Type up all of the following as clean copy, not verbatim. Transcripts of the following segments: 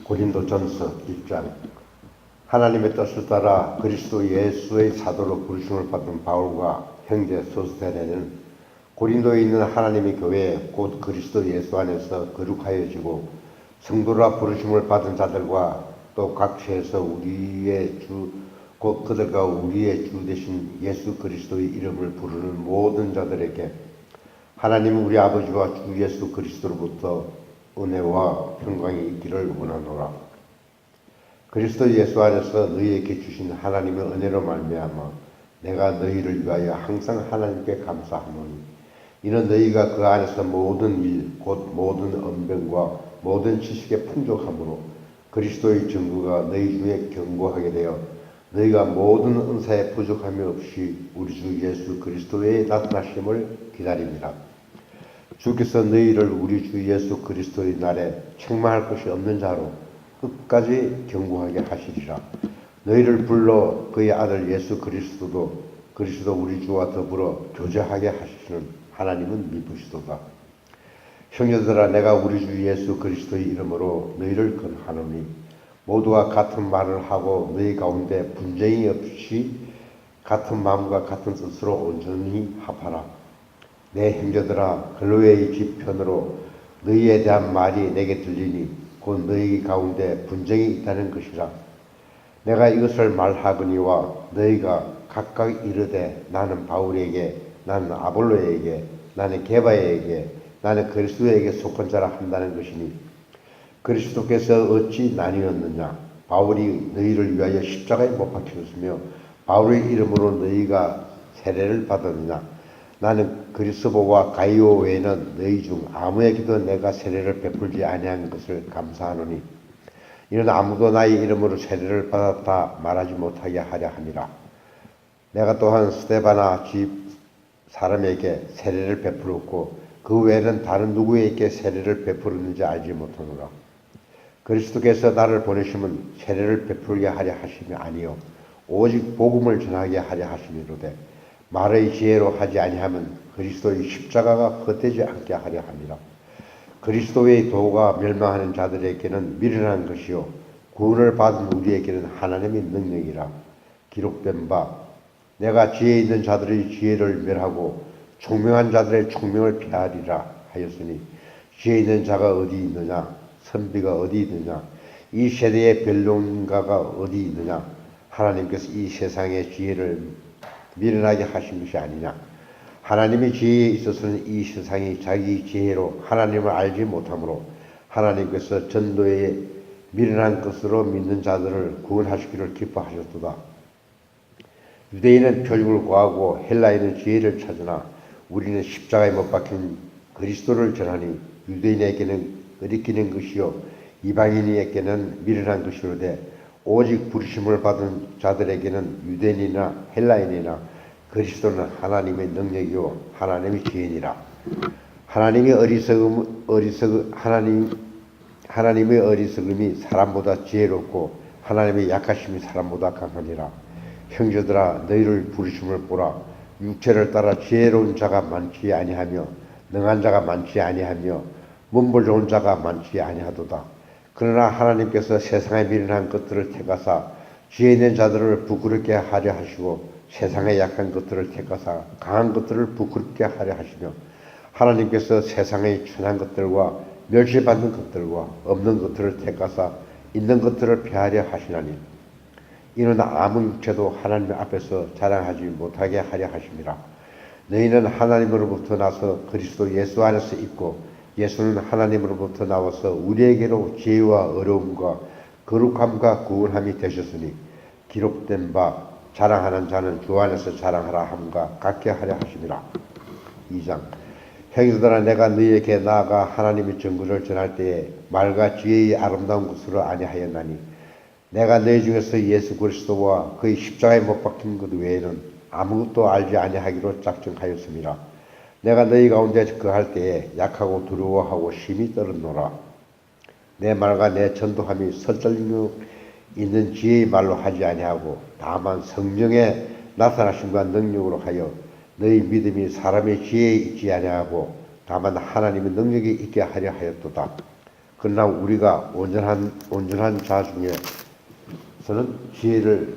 고린도전서 1장. 하나님의 뜻을 따라 그리스도 예수의 사도로 부르심을 받은 바울과 형제 소스테네는 고린도에 있는 하나님의 교회 곧 그리스도 예수 안에서 거룩하여지고 성도라 부르심을 받은 자들과 또 각처에서 우리의 주 곧 그들과 우리의 주 되신 예수 그리스도의 이름을 부르는 모든 자들에게 하나님 우리 아버지와 주 예수 그리스도로부터 은혜와 평강이 있기를 원하노라. 그리스도 예수 안에서 너희에게 주신 하나님의 은혜로 말미암아 내가 너희를 위하여 항상 하나님께 감사하노니 이는 너희가 그 안에서 모든 일 곧 모든 언변과 모든 지식에 풍족함으로 그리스도의 증거가 너희 중에 견고하게 되어 너희가 모든 은사에 부족함이 없이 우리 주 예수 그리스도의 나타나심을 기다립니다. 주께서 너희를 우리 주 예수 그리스도의 날에 책망할 것이 없는 자로 끝까지 견고하게 하시리라. 너희를 불러 그의 아들 예수 그리스도 우리 주와 더불어 교제하게 하시는 하나님은 미쁘시도다. 형제들아 내가 우리 주 예수 그리스도의 이름으로 너희를 권하노니 모두와 같은 말을 하고 너희 가운데 분쟁이 없이 같은 마음과 같은 뜻으로 온전히 합하라. 내 형제들아 글로의 지편으로 너희에 대한 말이 내게 들리니 곧 너희 가운데 분쟁이 있다는 것이라. 내가 이것을 말하거니와 너희가 각각 이르되 나는 바울에게 나는 아볼로에게 나는 게바에게 나는 그리스도에게 속한 자라 한다는 것이니 그리스도께서 어찌 나뉘었느냐. 바울이 너희를 위하여 십자가에 못 박히셨으며 바울의 이름으로 너희가 세례를 받았느냐. 나는 그리스도와 가이오 외에는 너희 중 아무에게도 내가 세례를 베풀지 아니한 것을 감사하노니 이는 아무도 나의 이름으로 세례를 받았다 말하지 못하게 하려 함이라. 내가 또한 스데바나 집 사람에게 세례를 베풀었고 그 외에는 다른 누구에게 세례를 베풀었는지 알지 못하노라. 그리스도께서 나를 보내심은 세례를 베풀게 하려 하심이 아니요 오직 복음을 전하게 하려 하심이로되 말의 지혜로 하지 아니하면 그리스도의 십자가가 헛되지 않게 하려 함이라. 그리스도의 도가 멸망하는 자들에게는 미련한 것이요 구원을 받은 우리에게는 하나님의 능력이라. 기록된 바 내가 지혜 있는 자들의 지혜를 멸하고 총명한 자들의 총명을 폐하리라 하였으니 지혜 있는 자가 어디 있느냐 선비가 어디 있느냐 이 세대의 변론가가 어디 있느냐. 하나님께서 이 세상의 지혜를 미련하게 하신 것이 아니냐. 하나님의 지혜에 있어서는 이 세상이 자기 지혜로 하나님을 알지 못하므로 하나님께서 전도에 미련한 것으로 믿는 자들을 구원하시기를 기뻐하셨도다. 유대인은 표적을 구하고 헬라인은 지혜를 찾으나 우리는 십자가에 못 박힌 그리스도를 전하니 유대인에게는 거리끼는 것이요 이방인에게는 미련한 것이로되 오직 부르심을 받은 자들에게는 유대인이나 헬라인이나 그리스도는 하나님의 능력이요 하나님의 지혜니라. 하나님의 어리석음이 사람보다 지혜롭고 하나님의 약하심이 사람보다 강하니라. 형제들아 너희를 부르심을 보라. 육체를 따라 지혜로운 자가 많지 아니하며 능한 자가 많지 아니하며 문벌 좋은 자가 많지 아니하도다. 그러나 하나님께서 세상에 미련한 것들을 택하사 지혜 있는 자들을 부끄럽게 하려 하시고 세상에 약한 것들을 택하사 강한 것들을 부끄럽게 하려 하시며 하나님께서 세상의 천한 것들과 멸시받는 것들과 없는 것들을 택하사 있는 것들을 폐하려 하시나니 이는 아무 육체도 하나님 앞에서 자랑하지 못하게 하려 하심이라. 너희는 하나님으로부터 나서 그리스도 예수 안에서 있고 예수는 하나님으로부터 나와서 우리에게로 지혜와 어려움과 거룩함과 구원함이 되셨으니 기록된 바 자랑하는 자는 주 안에서 자랑하라 함과 같게 하려 하심이라. 2장. 형제들아 내가 너희에게 나아가 하나님의 증거를 전할 때에 말과 지혜의 아름다운 것으로 아니하였나니 내가 너희 중에서 예수 그리스도와 그의 십자가에 못 박힌 것 외에는 아무것도 알지 아니하기로 작정하였습니다. 내가 너희 가운데 거할 때에 약하고 두려워하고 심히 떨었노라. 내 말과 내 전도함이 설득력 있는 지혜의 말로 하지 아니하고 다만 성령의 나타나심과 능력으로 하여 너희 믿음이 사람의 지혜에 있지 아니하고 다만 하나님의 능력이 있게 하려 하였도다. 그러나 우리가 온전한 자 중에서는 지혜를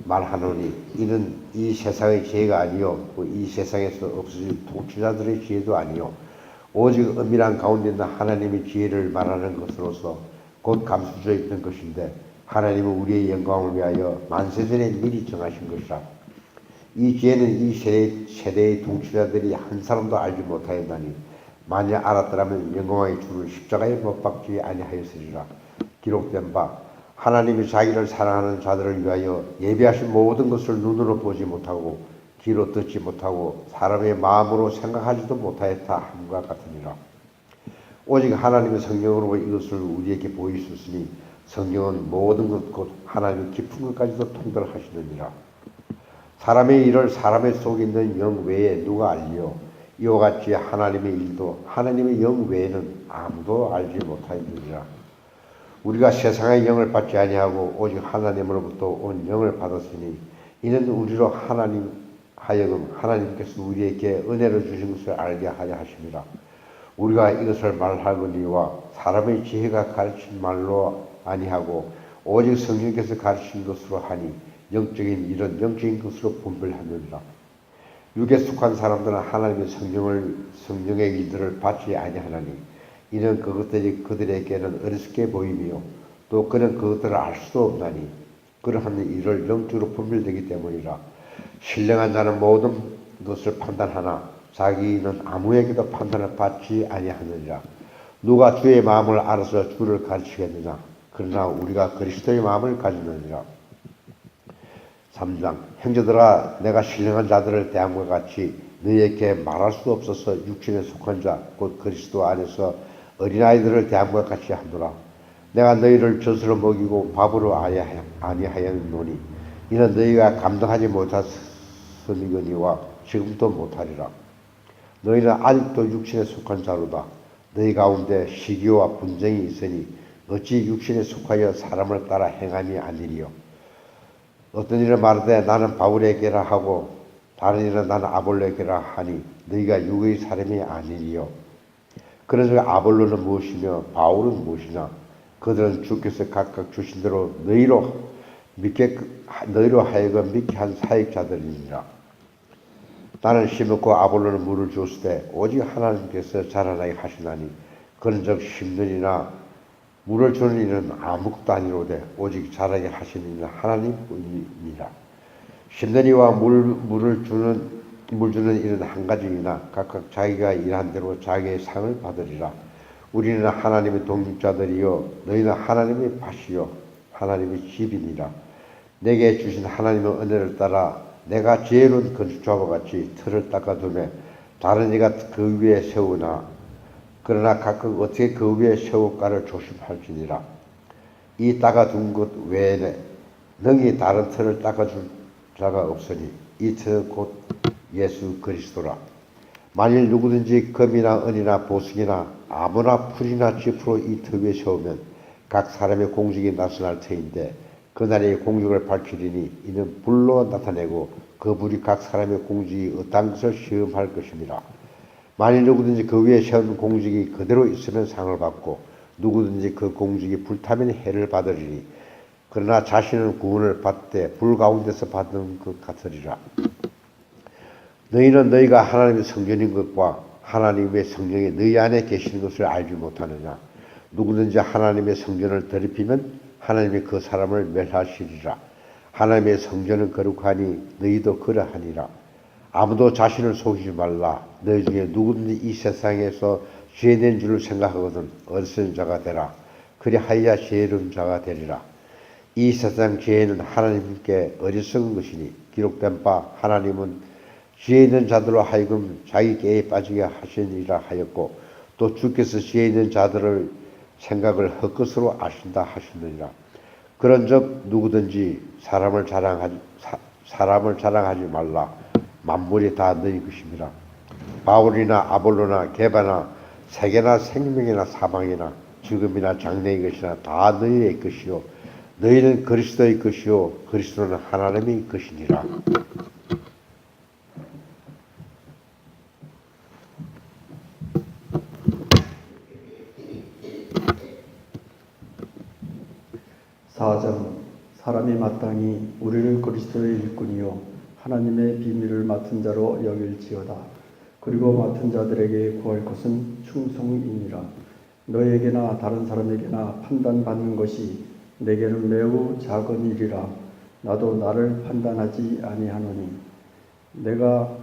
말하노니 이는 이 세상의 지혜가 아니요 이 세상에서 없어질 통치자들의 지혜도 아니요 오직 은밀한 가운데 있는 하나님의 지혜를 말하는 것으로서 곧 감추져 있던 것인데 하나님은 우리의 영광을 위하여 만세전에 미리 정하신 것이라. 이 지혜는 이 세대의 통치자들이 한 사람도 알지 못하였나니 만일 알았더라면 영광의 주를 십자가에 못 박지 아니하였으리라. 기록된 바 하나님이 자기를 사랑하는 자들을 위하여 예비하신 모든 것을 눈으로 보지 못하고 귀로 듣지 못하고 사람의 마음으로 생각하지도 못하였다 함과 같으니라. 오직 하나님의 성령으로 이것을 우리에게 보이셨으니 성령은 모든 것 곧 하나님의 깊은 것까지도 통달하시느니라. 사람의 일을 사람의 속에 있는 영 외에 누가 알리요? 이와 같이 하나님의 일도 하나님의 영 외에는 아무도 알지 못하느니라. 우리가 세상의 영을 받지 아니하고 오직 하나님으로부터 온 영을 받았으니 이는 우리로 하여금 하나님께서 우리에게 은혜를 주신 것을 알게 하려 하심이라. 우리가 이것을 말하거니와 사람의 지혜가 가르친 말로 아니하고 오직 성령께서 가르친 것으로 하니 영적인 일은 영적인 것으로 분별하느니라. 육에 속한 사람들은 하나님의 성령의 일들을 받지 아니하나니 이는 그것들이 그들에게는 어리석게 보이며 또 그는 그것들을 알 수도 없나니 그러한 일을 영적으로 분별되기 때문이라. 신령한 자는 모든 것을 판단하나 자기는 아무에게도 판단을 받지 아니하느니라. 누가 주의 마음을 알아서 주를 가르치겠느냐? 그러나 우리가 그리스도의 마음을 가지느니라. 3장 형제들아 내가 신령한 자들을 대함과 같이 너희에게 말할 수 없어서 육신에 속한 자 곧 그리스도 안에서 어린아이들을 대함과 같이 하노라. 내가 너희를 젖으로 먹이고 밥으로 아니하였노니 이는 너희가 감당하지 못하였으니거니와 지금도 못하리라. 너희는 아직도 육신에 속한 자로다. 너희 가운데 시기와 분쟁이 있으니 어찌 육신에 속하여 사람을 따라 행함이 아니리요. 어떤 일을 말하되 나는 바울에게라 하고 다른 일은 나는 아볼로에게라 하니 너희가 육의 사람이 아니리요. 그래서 아볼로는 무엇이며 바울은 무엇이냐? 그들은 주께서 각각 주신 대로 너희로 하여금 믿게 한 사역자들이니라. 나는 심었고 아볼로는 물을 주었으되 오직 하나님께서 자라나게 하시나니 그런즉 심는 이나 물을 주는 이는 아무것도 아니로되 오직 자라게 하시는 이는 하나님뿐이니라. 심는 이와 물 주는 이는 한 가지이나 각각 자기가 일한 대로 자기의 상을 받으리라. 우리는 하나님의 독립자들이요 너희는 하나님의 밭이요 하나님의 집이니라. 내게 주신 하나님의 은혜를 따라 내가 지혜로운 건축자와 같이 틀을 닦아두매 다른 이가 그 위에 세우나 그러나 각각 어떻게 그 위에 세울까를 조심할지니라. 이 닦아둔 것 외에는 능히 다른 틀을 닦아줄 자가 없으니 이 틀은 곧 예수 그리스도라. 만일 누구든지 금이나 은이나 보석이나 아무나 풀이나 짚으로 이 틀 위에 세우면 각 사람의 공직이 나타날 터인데 그날의 공직을 밝히리니 이는 불로 나타내고 그 불이 각 사람의 공직이 어떠한 것을 시험할 것입니다. 만일 누구든지 그 위에 세운 공직이 그대로 있으면 상을 받고 누구든지 그 공직이 불타면 해를 받으리니 그러나 자신은 구원을 받되 불 가운데서 받은 것 같으리라. 너희는 너희가 하나님의 성전인 것과 하나님의 성령이 너희 안에 계시는 것을 알지 못하느냐? 누구든지 하나님의 성전을 더럽히면 하나님이 그 사람을 멸하시리라. 하나님의 성전은 거룩하니 너희도 그러하니라. 아무도 자신을 속이지 말라. 너희 중에 누구든지 이 세상에서 죄된 줄을 생각하거든 어리석은 자가 되라. 그리하여야 지혜로운 자가 되리라. 이 세상 지혜는 하나님께 어리석은 것이니 기록된 바 하나님은 지혜 있는 자들로 하여금 자기 깨에 빠지게 하시니라 하였고 또 주께서 지혜 있는 자들을 생각을 헛것으로 아신다 하시느니라. 그런즉 누구든지 사람을 자랑하지 말라. 만물이 다 너희 것입니다. 바울이나 아볼로나 게바나 세계나 생명이나 사망이나 죽음이나 장래의 것이나 다 너희의 것이요 너희는 그리스도의 것이요 그리스도는 하나님의 것이니라. 4장 사람이 마땅히 우리를 그리스도의 일꾼이요 하나님의 비밀을 맡은 자로 여길지어다. 그리고 맡은 자들에게 구할 것은 충성이니라. 너에게나 다른 사람에게나 판단받는 것이 내게는 매우 작은 일이라. 나도 나를 판단하지 아니하노니 내가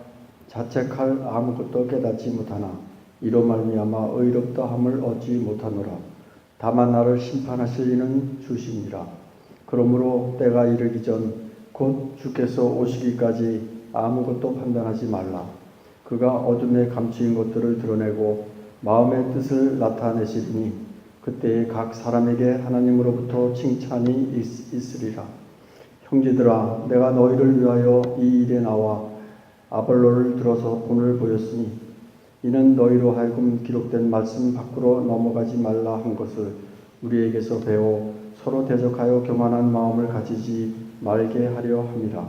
자책할 아무것도 깨닫지 못하나 이로 말미암아 의롭다 함을 얻지 못하노라. 다만 나를 심판하실 이는 주시니라. 그러므로 때가 이르기 전 곧 주께서 오시기까지 아무것도 판단하지 말라. 그가 어둠에 감추인 것들을 드러내고 마음의 뜻을 나타내시리니 그때에 각 사람에게 하나님으로부터 칭찬이 있으리라. 형제들아, 내가 너희를 위하여 이 일에 나와 아볼로를 들어서 본을 보였으니 이는 너희로 하여금 기록된 말씀 밖으로 넘어가지 말라 한 것을 우리에게서 배워 서로 대적하여 교만한 마음을 가지지 말게 하려 함이라.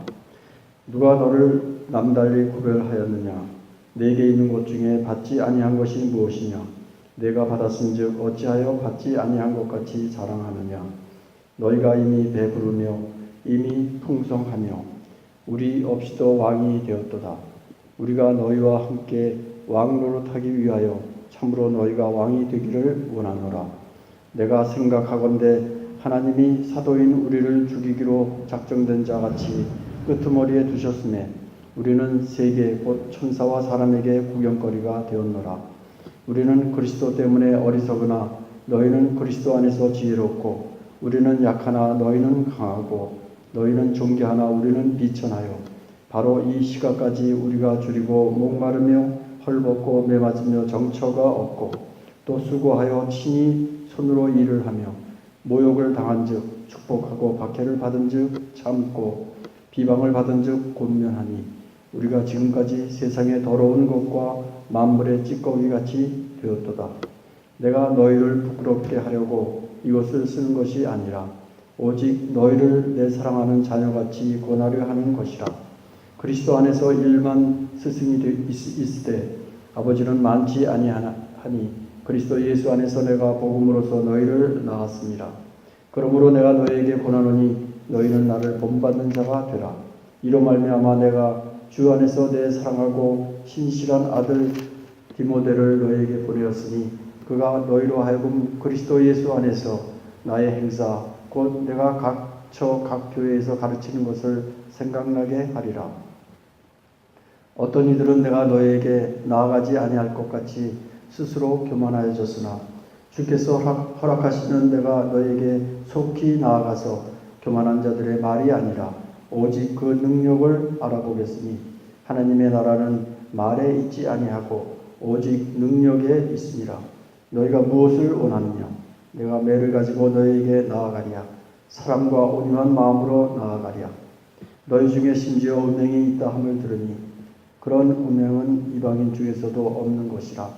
누가 너를 남달리 구별하였느냐? 내게 있는 것 중에 받지 아니한 것이 무엇이냐? 내가 받았은즉 어찌하여 받지 아니한 것 같이 자랑하느냐? 너희가 이미 배부르며 이미 풍성하며 우리 없이도 왕이 되었도다. 우리가 너희와 함께 왕 노릇하기 위하여 참으로 너희가 왕이 되기를 원하노라. 내가 생각하건대 하나님이 사도인 우리를 죽이기로 작정된 자 같이 끄트머리에 두셨음에 우리는 세계 곧 천사와 사람에게 구경거리가 되었노라. 우리는 그리스도 때문에 어리석으나 너희는 그리스도 안에서 지혜롭고 우리는 약하나 너희는 강하고 너희는 존귀하나 우리는 비천하여 바로 이 시각까지 우리가 줄이고 목마르며 헐벗고 매맞으며 정처가 없고 또 수고하여 친히 손으로 일을 하며 모욕을 당한즉 축복하고 박해를 받은즉 참고 비방을 받은즉 권면하니 우리가 지금까지 세상의 더러운 것과 만물의 찌꺼기같이 되었도다. 내가 너희를 부끄럽게 하려고 이것을 쓰는 것이 아니라 오직 너희를 내 사랑하는 자녀같이 권하려 하는 것이라. 그리스도 안에서 일만 스승이 있으되 아버지는 많지 아니하니 그리스도 예수 안에서 내가 복음으로써 너희를 낳았습니다. 그러므로 내가 너희에게 권하노니 너희는 나를 본받는 자가 되라. 이로 말미암아 내가 주 안에서 내 사랑하고 신실한 아들 디모데를 너희에게 보내었으니 그가 너희로 하여금 그리스도 예수 안에서 나의 행사 곧 내가 각 교회에서 가르치는 것을 생각나게 하리라. 어떤 이들은 내가 너희에게 나아가지 아니할 것 같이 스스로 교만하여졌으나 주께서 허락하시는 내가 너희에게 속히 나아가서 교만한 자들의 말이 아니라 오직 그 능력을 알아보겠으니 하나님의 나라는 말에 있지 아니하고 오직 능력에 있으니라. 너희가 무엇을 원하느냐? 내가 매를 가지고 너희에게 나아가랴. 사랑과 온유한 마음으로 나아가랴. 너희 중에 심지어 음행이 있다 함을 들으니 그런 음행은 이방인 중에서도 없는 것이라.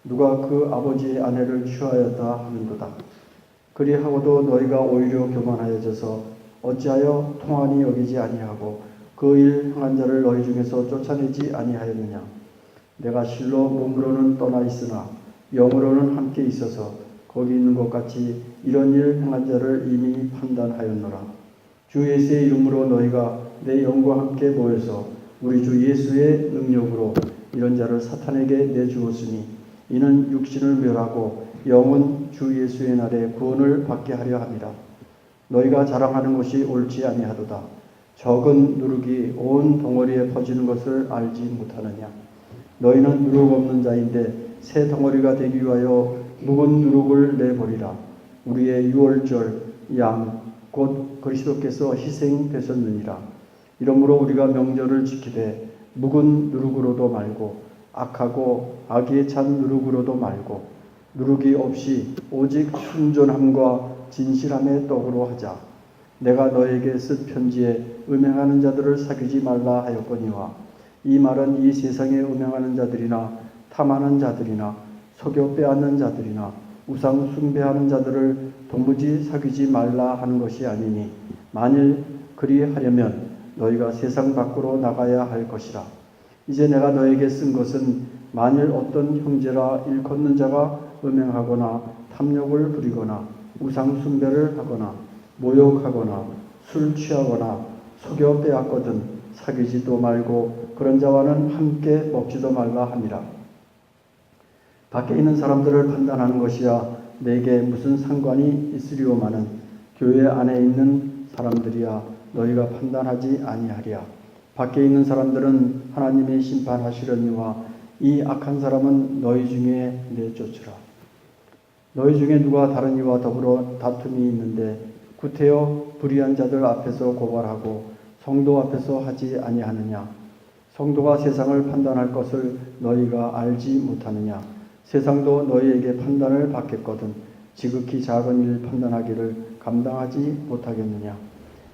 누가 그 아버지의 아내를 취하였다 하는도다. 그리하고도 너희가 오히려 교만하여져서 어찌하여 통한이 여기지 아니하고 그 일 행한 자를 너희 중에서 쫓아내지 아니하였느냐? 내가 실로 몸으로는 떠나 있으나 영으로는 함께 있어서 거기 있는 것 같이 이런 일 행한 자를 이미 판단하였노라. 주 예수의 이름으로 너희가 내 영과 함께 모여서 우리 주 예수의 능력으로 이런 자를 사탄에게 내주었으니 이는 육신을 멸하고 영은 주 예수의 날에 구원을 받게 하려 함이라. 너희가 자랑하는 것이 옳지 아니하도다. 적은 누룩이 온 덩어리에 퍼지는 것을 알지 못하느냐? 너희는 누룩 없는 자인데 새 덩어리가 되기 위하여 묵은 누룩을 내버리라. 우리의 유월절 양 곧 그리스도께서 희생되셨느니라. 이러므로 우리가 명절을 지키되 묵은 누룩으로도 말고 악하고 악에 찬 누룩으로도 말고 누룩이 없이 오직 순전함과 진실함의 떡으로 하자. 내가 너에게 쓴 편지에 음행하는 자들을 사귀지 말라 하였거니와 이 말은 이 세상에 음행하는 자들이나 탐하는 자들이나 속여 빼앗는 자들이나 우상 숭배하는 자들을 도무지 사귀지 말라 하는 것이 아니니 만일 그리하려면 너희가 세상 밖으로 나가야 할 것이라. 이제 내가 너에게 쓴 것은 만일 어떤 형제라 일컫는 자가 음행하거나 탐욕을 부리거나 우상 숭배를 하거나 모욕하거나 술 취하거나 속여 빼앗거든 사귀지도 말고 그런 자와는 함께 먹지도 말라 함이라. 밖에 있는 사람들을 판단하는 것이야 내게 무슨 상관이 있으리오마는 교회 안에 있는 사람들이야 너희가 판단하지 아니하리야. 밖에 있는 사람들은 하나님의 심판하시려니와 이 악한 사람은 너희 중에 내쫓으라. 너희 중에 누가 다른 이와 더불어 다툼이 있는데 구태여 불의한 자들 앞에서 고발하고 성도 앞에서 하지 아니하느냐. 성도가 세상을 판단할 것을 너희가 알지 못하느냐. 세상도 너희에게 판단을 받겠거든 지극히 작은 일 판단하기를 감당하지 못하겠느냐.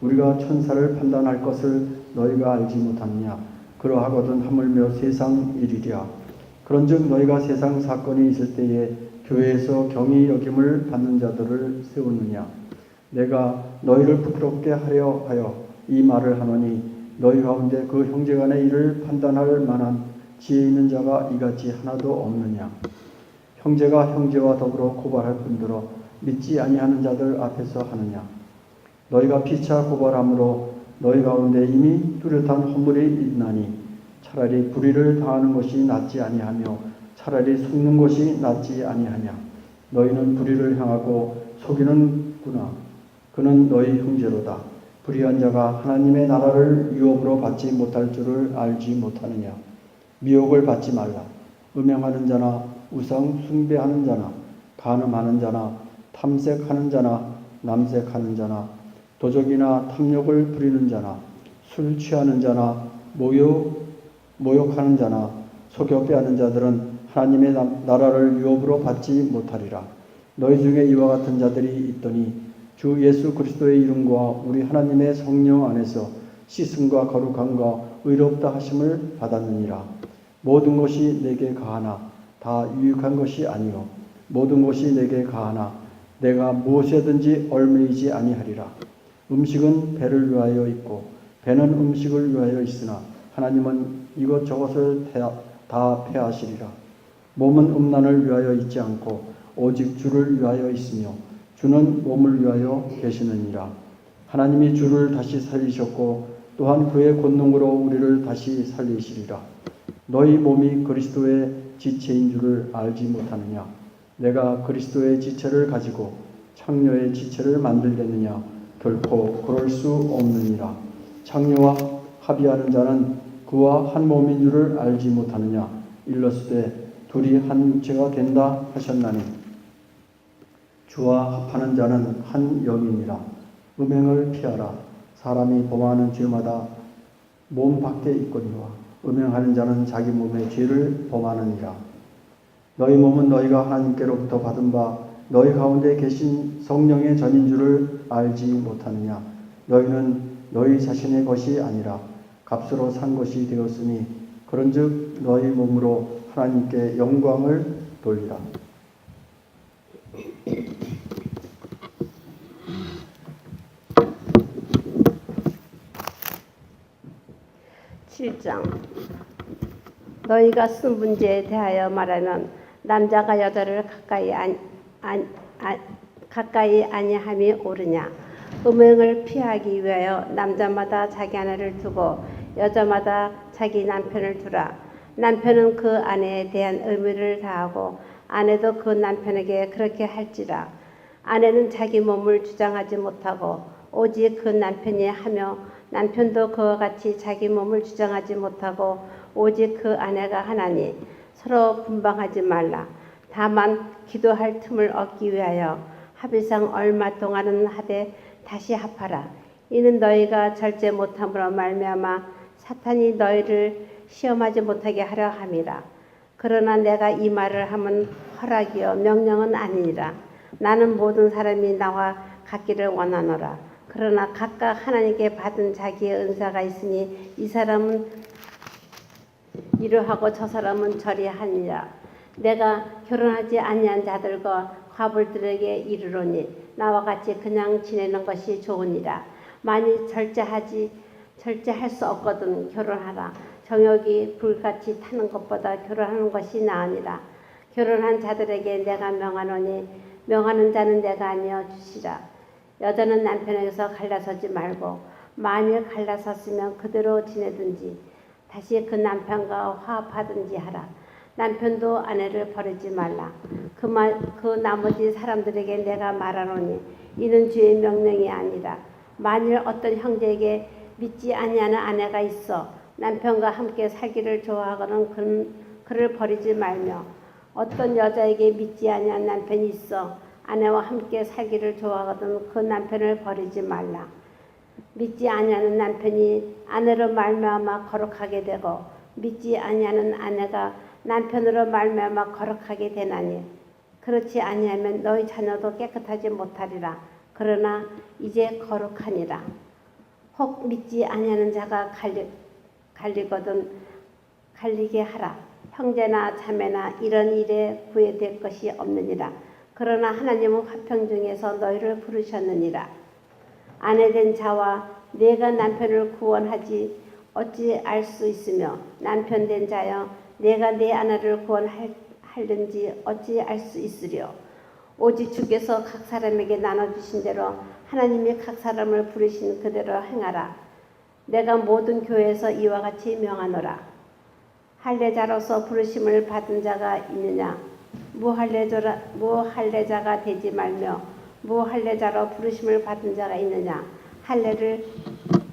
우리가 천사를 판단할 것을 너희가 알지 못하느냐. 그러하거든 하물며 세상 일이랴. 그런즉 너희가 세상 사건이 있을 때에 교회에서 경히 여김을 받는 자들을 세우느냐. 내가 너희를 부끄럽게 하려 하여 이 말을 하노니 너희 가운데 그 형제간의 일을 판단할 만한 지혜 있는 자가 이같이 하나도 없느냐. 형제가 형제와 더불어 고발할 뿐더러 믿지 아니하는 자들 앞에서 하느냐. 너희가 피차 고발함으로 너희 가운데 이미 뚜렷한 허물이 있나니 차라리 불의를 당하는 것이 낫지 아니하며 차라리 속는 것이 낫지 아니하냐. 너희는 불의를 향하고 속이는구나. 그는 너희 형제로다. 불의한 자가 하나님의 나라를 유업으로 받지 못할 줄을 알지 못하느냐. 미혹을 받지 말라. 음행하는 자나 우상 숭배하는 자나 간음하는 자나 탐색하는 자나 남색하는 자나 도적이나 탐욕을 부리는 자나 술 취하는 자나 모욕하는 자나 속여 빼앗는 자들은 하나님의 나라를 유업으로 받지 못하리라. 너희 중에 이와 같은 자들이 있더니 주 예수 그리스도의 이름과 우리 하나님의 성령 안에서 씻음과 거룩함과 의롭다 하심을 받았느니라. 모든 것이 내게 가하나 다 유익한 것이 아니요 모든 것이 내게 가하나 내가 무엇에든지 얽매이지 아니하리라. 음식은 배를 위하여 있고 배는 음식을 위하여 있으나 하나님은 이것저것을 다 패하시리라. 몸은 음란을 위하여 있지 않고 오직 주를 위하여 있으며 주는 몸을 위하여 계시느니라. 하나님이 주를 다시 살리셨고 또한 그의 권능으로 우리를 다시 살리시리라. 너희 몸이 그리스도의 지체인 줄을 알지 못하느냐. 내가 그리스도의 지체를 가지고 창녀의 지체를 만들겠느냐. 결코 그럴 수 없느니라. 창녀와 합의하는 자는 그와 한 몸인 줄을 알지 못하느냐. 일렀으되 둘이 한 육체가 된다 하셨나니 주와 합하는 자는 한 영이니라. 음행을 피하라. 사람이 범하는 죄마다 몸 밖에 있거니와 음행하는 자는 자기 몸의 죄를 범하느니라. 너희 몸은 너희가 하나님께로부터 받은 바 너희 가운데 계신 성령의 전인 줄을 알지 못하느냐. 너희는 너희 자신의 것이 아니라 값으로 산 것이 되었으니 그런즉 너희 몸으로 하나님께 영광을 돌리라. 7장. 너희가 쓴 문제에 대하여 말하면 남자가 여자를 가까이 아니함이 옳으냐. 음행을 피하기 위하여 남자마다 자기 아내를 두고 여자마다 자기 남편을 두라. 남편은 그 아내에 대한 의무를 다하고 아내도 그 남편에게 그렇게 할지라. 아내는 자기 몸을 주장하지 못하고 오직 그 남편이 하며 남편도 그와 같이 자기 몸을 주장하지 못하고 오직 그 아내가 하나니 서로 분방하지 말라. 다만 기도할 틈을 얻기 위하여 합의상 얼마 동안은 하되 다시 합하라. 이는 너희가 절제 못함으로 말미암아 사탄이 너희를 시험하지 못하게 하려 함이라. 그러나 내가 이 말을 하면 허락이요 명령은 아니니라. 나는 모든 사람이 나와 같기를 원하노라. 그러나 각각 하나님께 받은 자기의 은사가 있으니 이 사람은 이러하고 저 사람은 저리하니라. 내가 결혼하지 아니한 자들과 과부들에게 이르노니 나와 같이 그냥 지내는 것이 좋으니라. 만일 절제할 수 없거든 결혼하라. 정욕이 불같이 타는 것보다 결혼하는 것이 나으니라. 결혼한 자들에게 내가 명하노니 명하는 자는 내가 아니여 주시라. 여자는 남편에게서 갈라서지 말고 만일 갈라섰으면 그대로 지내든지 다시 그 남편과 화합하든지 하라. 남편도 아내를 버리지 말라. 그 나머지 사람들에게 내가 말하노니 이는 주의 명령이 아니라 만일 어떤 형제에게 믿지 아니하는 아내가 있어 남편과 함께 살기를 좋아하거든 그를 버리지 말며 어떤 여자에게 믿지 아니한 남편이 있어 아내와 함께 살기를 좋아하거든 그 남편을 버리지 말라. 믿지 아니하는 남편이 아내로 말미암아 거룩하게 되고 믿지 아니하는 아내가 남편으로 말미암아 거룩하게 되나니 그렇지 아니하면 너희 자녀도 깨끗하지 못하리라. 그러나 이제 거룩하니라. 혹 믿지 아니하는 자가 갈리게 하라. 형제나 자매나 이런 일에 구애될 것이 없느니라. 그러나 하나님은 화평 중에서 너희를 부르셨느니라. 아내된 자와 내가 남편을 구원하지 어찌 알 수 있으며 남편 된 자여 내가 내 아내를 구원하는지 어찌 알 수 있으리요. 오직 주께서 각 사람에게 나눠주신 대로 하나님이 각 사람을 부르신 그대로 행하라. 내가 모든 교회에서 이와 같이 명하노라. 할례자로서 부르심을 받은 자가 있느냐? 무할례자가 되지 말며 무할례자로 부르심을 받은 자가 있느냐? 할례를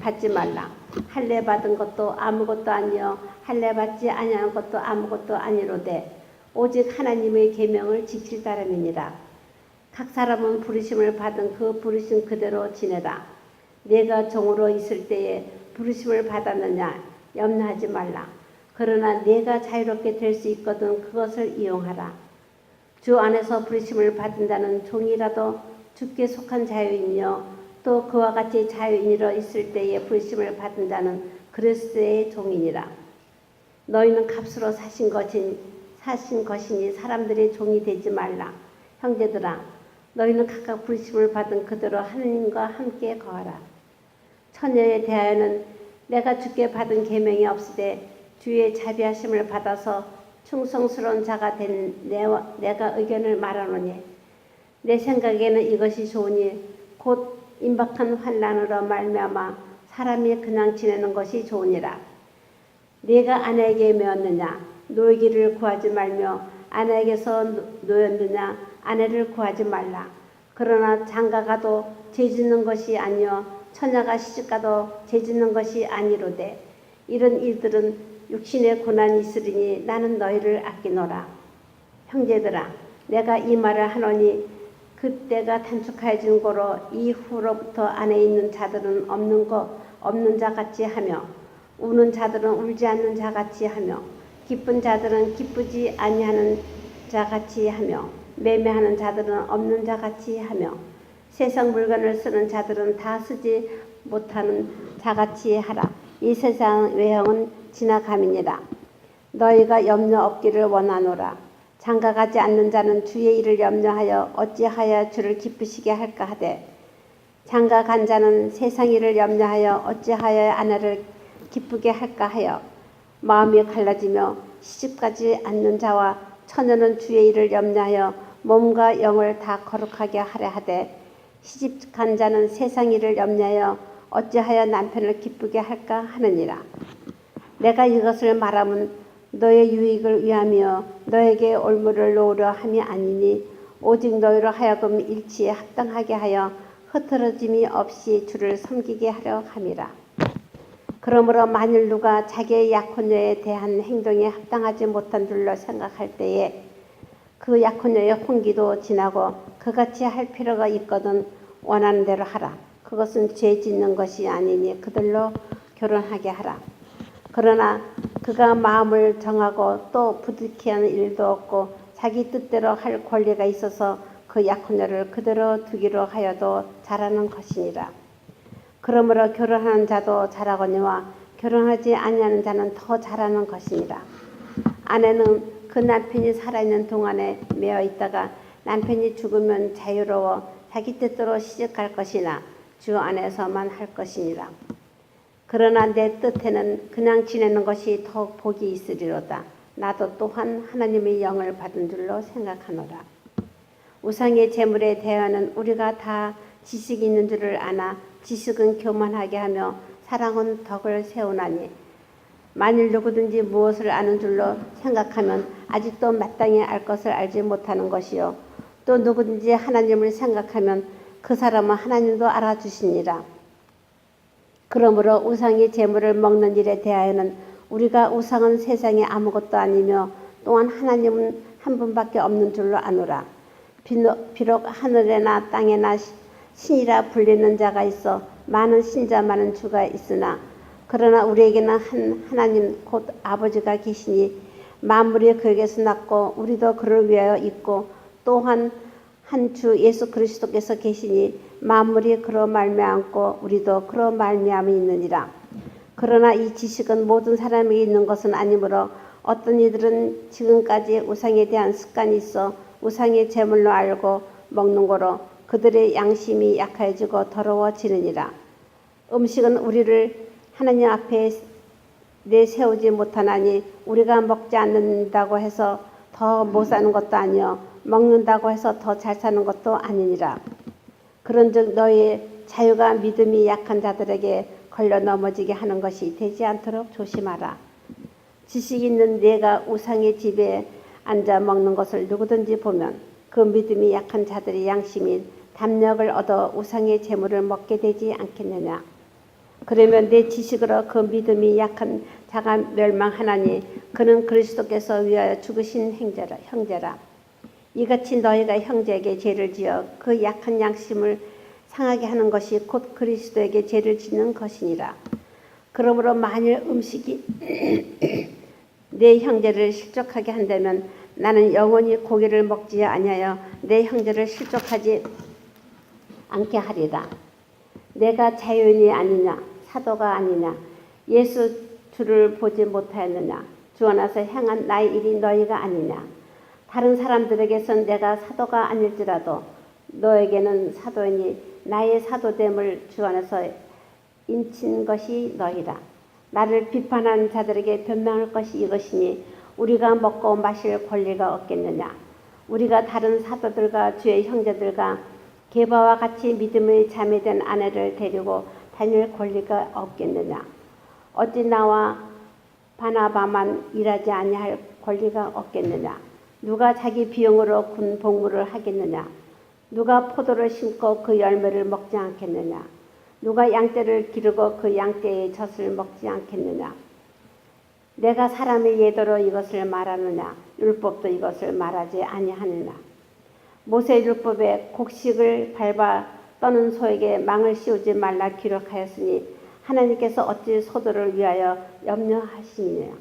받지 말라. 할례 받은 것도 아무것도 아니요 할례 받지 아니하는 것도 아무것도 아니로되 오직 하나님의 계명을 지킬 따름이니라. 각 사람은 부르심을 받은 그 부르심 그대로 지내라. 내가 종으로 있을 때에 부르심을 받았느냐 염려하지 말라. 그러나 내가 자유롭게 될 수 있거든 그것을 이용하라. 주 안에서 부르심을 받은 자는 종이라도 주께 속한 자유이며 또 그와 같이 자유인으로 있을 때에 부르심을 받은 자는 그리스도의 종이니라. 너희는 값으로 사신 것이니 사람들의 종이 되지 말라. 형제들아 너희는 각각 부르심을 받은 그대로 하느님과 함께 거하라. 처녀에 대하여는 내가 주께 받은 계명이 없으되 주의 자비하심을 받아서 충성스러운 자가 된 내가 의견을 말하노니 내 생각에는 이것이 좋으니 곧 임박한 환난으로 말미암아 사람이 그냥 지내는 것이 좋으니라. 네가 아내에게 매었느냐 노이기를 구하지 말며 아내에게서 노였느냐 아내를 구하지 말라. 그러나 장가가도 죄짓는 것이 아니요 처녀가 시집가도 죄짓는 것이 아니로되 이런 일들은 육신의 고난이 있으리니 나는 너희를 아끼노라. 형제들아 내가 이 말을 하노니 그때가 단축하여진 고로 이후로부터 안에 있는 자들은 없는 자같이 하며 우는 자들은 울지 않는 자같이 하며 기쁜 자들은 기쁘지 아니하는 자같이 하며 매매하는 자들은 없는 자같이 하며 세상 물건을 쓰는 자들은 다 쓰지 못하는 자같이 하라. 이 세상 외형은 지나감이니라. 너희가 염려 없기를 원하노라. 장가가지 않는 자는 주의 일을 염려하여 어찌하여 주를 기쁘시게 할까 하되 장가간 자는 세상 일을 염려하여 어찌하여 아내를 기쁘게 할까 하여 마음이 갈라지며 시집가지 않는 자와 처녀는 주의 일을 염려하여 몸과 영을 다 거룩하게 하려 하되 시집간 자는 세상 일을 염려하여 어찌하여 남편을 기쁘게 할까 하느니라. 내가 이것을 말하면 너의 유익을 위하며 너에게 올무를 놓으려 함이 아니니 오직 너희로 하여금 일치에 합당하게 하여 흐트러짐이 없이 주를 섬기게 하려 함이라. 그러므로 만일 누가 자기의 약혼녀에 대한 행동에 합당하지 못한 줄로 생각할 때에 그 약혼녀의 혼기도 지나고 그같이 할 필요가 있거든 원하는 대로 하라. 그것은 죄 짓는 것이 아니니 그들로 결혼하게 하라. 그러나 그가 마음을 정하고 또 부득이 하는 일도 없고 자기 뜻대로 할 권리가 있어서 그 약혼녀를 그대로 두기로 하여도 잘하는 것이니라. 그러므로 결혼하는 자도 잘하거니와 결혼하지 아니하는 자는 더 잘하는 것이니라. 아내는 그 남편이 살아있는 동안에 매어 있다가 남편이 죽으면 자유로워 자기 뜻대로 시집갈 것이나 주 안에서만 할 것이니라. 그러나 내 뜻에는 그냥 지내는 것이 더욱 복이 있으리로다. 나도 또한 하나님의 영을 받은 줄로 생각하노라. 우상의 제물에 대하여는 우리가 다 지식이 있는 줄을 아나 지식은 교만하게 하며 사랑은 덕을 세우나니 만일 누구든지 무엇을 아는 줄로 생각하면 아직도 마땅히 알 것을 알지 못하는 것이요 또 누구든지 하나님을 생각하면 그 사람은 하나님도 알아주시니라. 그러므로 우상의 제물을 먹는 일에 대하여는 우리가 우상은 세상에 아무것도 아니며 또한 하나님은 한 분밖에 없는 줄로 아노라. 비록 하늘에나 땅에나 신이라 불리는 자가 있어 많은 신자 많은 주가 있으나 그러나 우리에게는 한 하나님 곧 아버지가 계시니 만물이 그에게서 났고 우리도 그를 위하여 있고 또한 한 주 예수 그리스도께서 계시니 만물이 그로 말미암고 우리도 그로 말미암이 있느니라. 그러나 이 지식은 모든 사람에게 있는 것은 아니므로 어떤 이들은 지금까지 우상에 대한 습관이 있어 우상의 제물로 알고 먹는 거로 그들의 양심이 약해지고 더러워지느니라. 음식은 우리를 하나님 앞에 내세우지 못하나니 우리가 먹지 않는다고 해서 더 못 사는 것도 아니요 먹는다고 해서 더 잘 사는 것도 아니니라. 그런즉 너희의 자유가 믿음이 약한 자들에게 걸려 넘어지게 하는 것이 되지 않도록 조심하라. 지식 있는 네가 우상의 집에 앉아 먹는 것을 누구든지 보면 그 믿음이 약한 자들의 양심이 담력을 얻어 우상의 제물을 먹게 되지 않겠느냐. 그러면 내 지식으로 그 믿음이 약한 자가 멸망하나니 그는 그리스도께서 위하여 죽으신 형제라. 이같이 너희가 형제에게 죄를 지어 그 약한 양심을 상하게 하는 것이 곧 그리스도에게 죄를 짓는 것이니라. 그러므로 만일 음식이 내 형제를 실족하게 한다면 나는 영원히 고기를 먹지 아니하여 내 형제를 실족하지 않게 하리라. 내가 자유인이 아니냐 사도가 아니냐 예수 주를 보지 못하였느냐 주 안에서 행한 나의 일이 너희가 아니냐. 다른 사람들에게선 내가 사도가 아닐지라도 너에게는 사도이니 나의 사도됨을 주 안에서 인친 것이 너희라. 나를 비판한 자들에게 변명할 것이 이것이니 우리가 먹고 마실 권리가 없겠느냐. 우리가 다른 사도들과 주의 형제들과 게바와 같이 믿음의 자매된 아내를 데리고 다닐 권리가 없겠느냐. 어찌 나와 바나바만 일하지 아니할 권리가 없겠느냐. 누가 자기 비용으로 군 복무를 하겠느냐. 누가 포도를 심고 그 열매를 먹지 않겠느냐. 누가 양떼를 기르고 그 양떼의 젖을 먹지 않겠느냐. 내가 사람의 예도로 이것을 말하느냐. 율법도 이것을 말하지 아니하느냐. 모세 율법에 곡식을 밟아 떠는 소에게 망을 씌우지 말라 기록하였으니 하나님께서 어찌 소들을 위하여 염려하시느냐.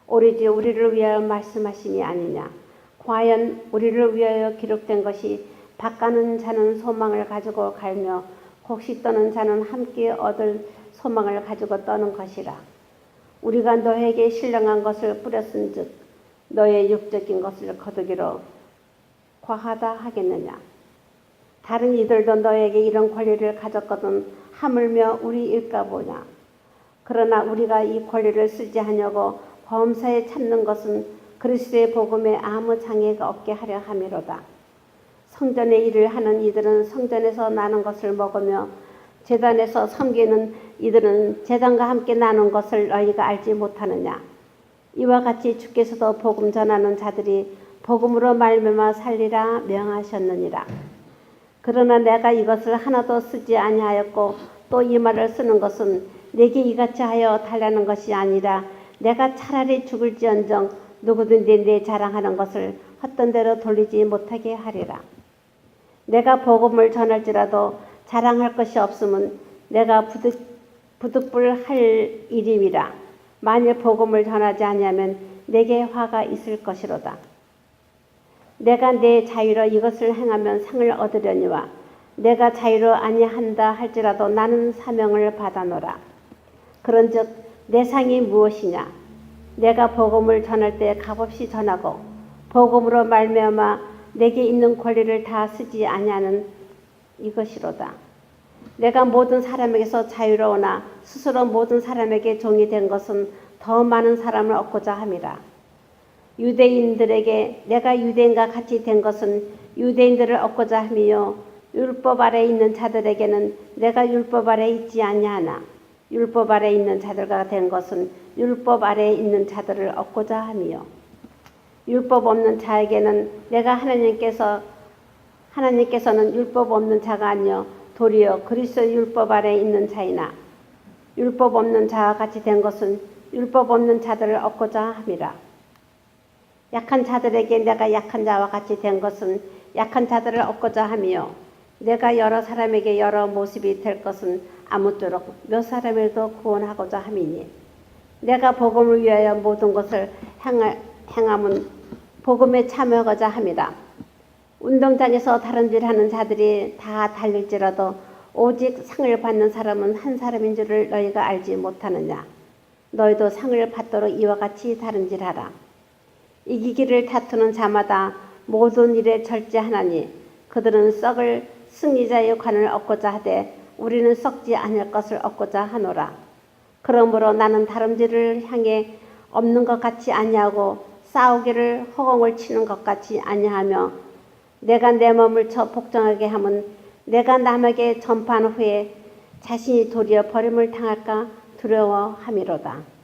오로지 우리를 위하여 말씀하시니 아니냐. 과연 우리를 위하여 기록된 것이 밭가는 자는 소망을 가지고 갈며 곡식 떠는 자는 함께 얻을 소망을 가지고 떠는 것이라. 우리가 너에게 신령한 것을 뿌렸은즉 너의 육적인 것을 거두기로 과하다 하겠느냐. 다른 이들도 너에게 이런 권리를 가졌거든 하물며 우리 일까 보냐. 그러나 우리가 이 권리를 쓰지 하냐고 범사에 참는 것은 그리스도의 복음에 아무 장애가 없게 하려 함이로다. 성전의 일을 하는 이들은 성전에서 나는 것을 먹으며 제단에서 섬기는 이들은 제단과 함께 나눈 것을 너희가 알지 못하느냐. 이와 같이 주께서도 복음 전하는 자들이 복음으로 말미암아 살리라 명하셨느니라. 그러나 내가 이것을 하나도 쓰지 아니하였고 또 이 말을 쓰는 것은 내게 이같이 하여 달라는 것이 아니라 내가 차라리 죽을지언정 누구든지 내 자랑하는 것을 헛된 대로 돌리지 못하게 하리라. 내가 복음을 전할지라도 자랑할 것이 없으면 내가 부득불할 일임이라. 만일 복음을 전하지 아니하면 내게 화가 있을 것이로다. 내가 내 자유로 이것을 행하면 상을 얻으려니와 내가 자유로 아니한다 할지라도 나는 사명을 받아노라. 그런즉 내 상이 무엇이냐. 내가 복음을 전할 때 값없이 전하고 복음으로 말미암아 내게 있는 권리를 다 쓰지 아니하는 이것이로다. 내가 모든 사람에게서 자유로우나 스스로 모든 사람에게 종이 된 것은 더 많은 사람을 얻고자 함이라. 유대인들에게 내가 유대인과 같이 된 것은 유대인들을 얻고자 함이요 율법 아래 있는 자들에게는 내가 율법 아래 있지 아니하나 율법 아래 있는 자들과 된 것은 율법 아래 있는 자들을 얻고자 함이요 율법 없는 자에게는 내가 하나님께서는 율법 없는 자가 아니요 도리어 그리스도 율법 아래 있는 자이나 율법 없는 자와 같이 된 것은 율법 없는 자들을 얻고자 함이라. 약한 자들에게 내가 약한 자와 같이 된 것은 약한 자들을 얻고자 함이요 내가 여러 사람에게 여러 모습이 될 것은 아무쪼록 몇 사람에도 구원하고자 함이니 내가 복음을 위하여 모든 것을 행함은 복음에 참여하고자 함이라. 운동장에서 다름질하는 자들이 다 달릴지라도 오직 상을 받는 사람은 한 사람인 줄을 너희가 알지 못하느냐. 너희도 상을 받도록 이와 같이 다름질하라. 이기기를 다투는 자마다 모든 일에 절제하나니 그들은 썩을 승리자의 관을 얻고자 하되 우리는 썩지 않을 것을 얻고자 하노라. 그러므로 나는 다름질을 향해 없는 것 같이 아니하고 싸우기를 허공을 치는 것 같이 아니하며 내가 내 몸을 쳐 복종하게 함은 내가 남에게 전파한 후에 자신이 도리어 버림을 당할까 두려워함이로다.